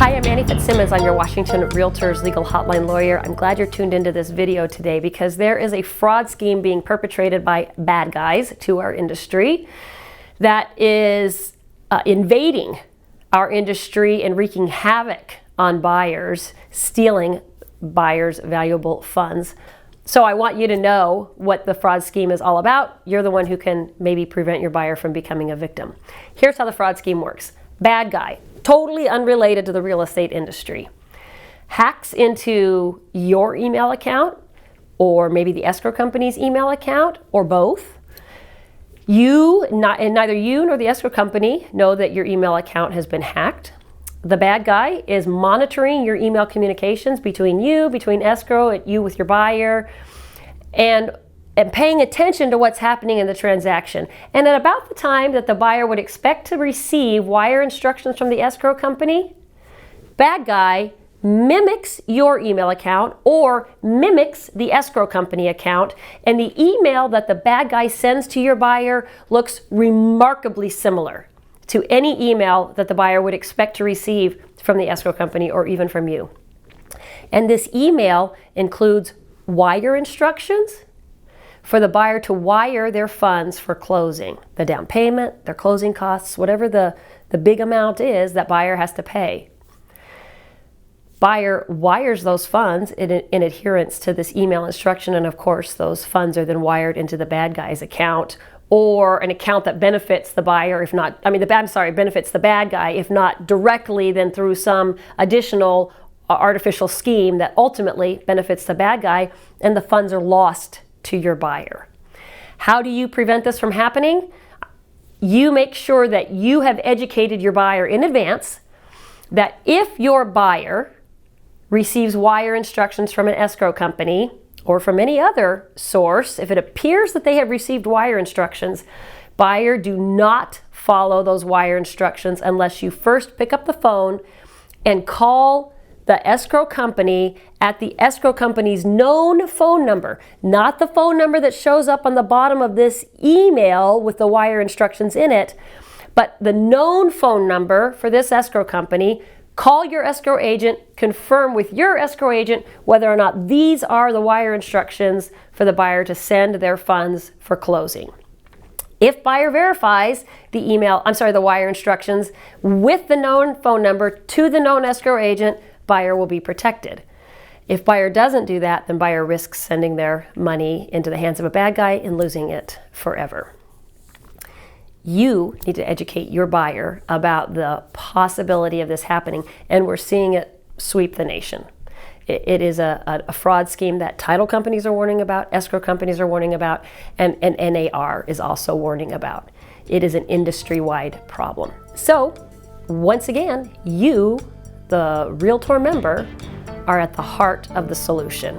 Hi, I'm Annie Fitzsimmons. I'm your Washington Realtors Legal Hotline lawyer. I'm glad you're tuned into this video today because there is a fraud scheme being perpetrated by bad guys to our industry that is invading our industry and wreaking havoc on buyers, stealing buyers' valuable funds. So I want you to know what the fraud scheme is all about. You're the one who can maybe prevent your buyer from becoming a victim. Here's how the fraud scheme works. Bad guy, totally unrelated to the real estate industry, hacks into your email account or maybe the escrow company's email account or both. Neither you nor the escrow company know that your email account has been hacked. The bad guy is monitoring your email communications between escrow, and you with your buyer, and paying attention to what's happening in the transaction. And at about the time that the buyer would expect to receive wire instructions from the escrow company, bad guy mimics your email account or mimics the escrow company account, and the email that the bad guy sends to your buyer looks remarkably similar to any email that the buyer would expect to receive from the escrow company or even from you. And this email includes wire instructions for the buyer to wire their funds for closing, the down payment, their closing costs, whatever the big amount is that buyer has to pay. Buyer wires those funds in adherence to this email instruction, and of course those funds are then wired into the bad guy's account or an account that benefits the buyer, benefits the bad guy, if not directly, then through some additional artificial scheme that ultimately benefits the bad guy, and the funds are lost to your buyer. How do you prevent this from happening? You make sure that you have educated your buyer in advance that if your buyer receives wire instructions from an escrow company or from any other source, if it appears that they have received wire instructions, buyer, do not follow those wire instructions unless you first pick up the phone and call the escrow company at the escrow company's known phone number, not the phone number that shows up on the bottom of this email with the wire instructions in it, but the known phone number for this escrow company. Call your escrow agent, confirm with your escrow agent whether or not these are the wire instructions for the buyer to send their funds for closing. If buyer verifies the wire instructions with the known phone number to the known escrow agent, buyer will be protected. If buyer doesn't do that, then buyer risks sending their money into the hands of a bad guy and losing it forever. You need to educate your buyer about the possibility of this happening, and we're seeing it sweep the nation. It is a fraud scheme that title companies are warning about, escrow companies are warning about, and NAR is also warning about. It is an industry-wide problem. So, once again, you, the Realtor member, are at the heart of the solution.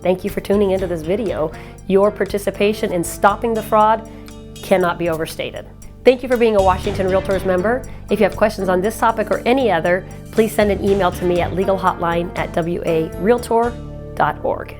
Thank you for tuning into this video. Your participation in stopping the fraud cannot be overstated. Thank you for being a Washington Realtors member. If you have questions on this topic or any other, please send an email to me at legalhotline@warealtor.org.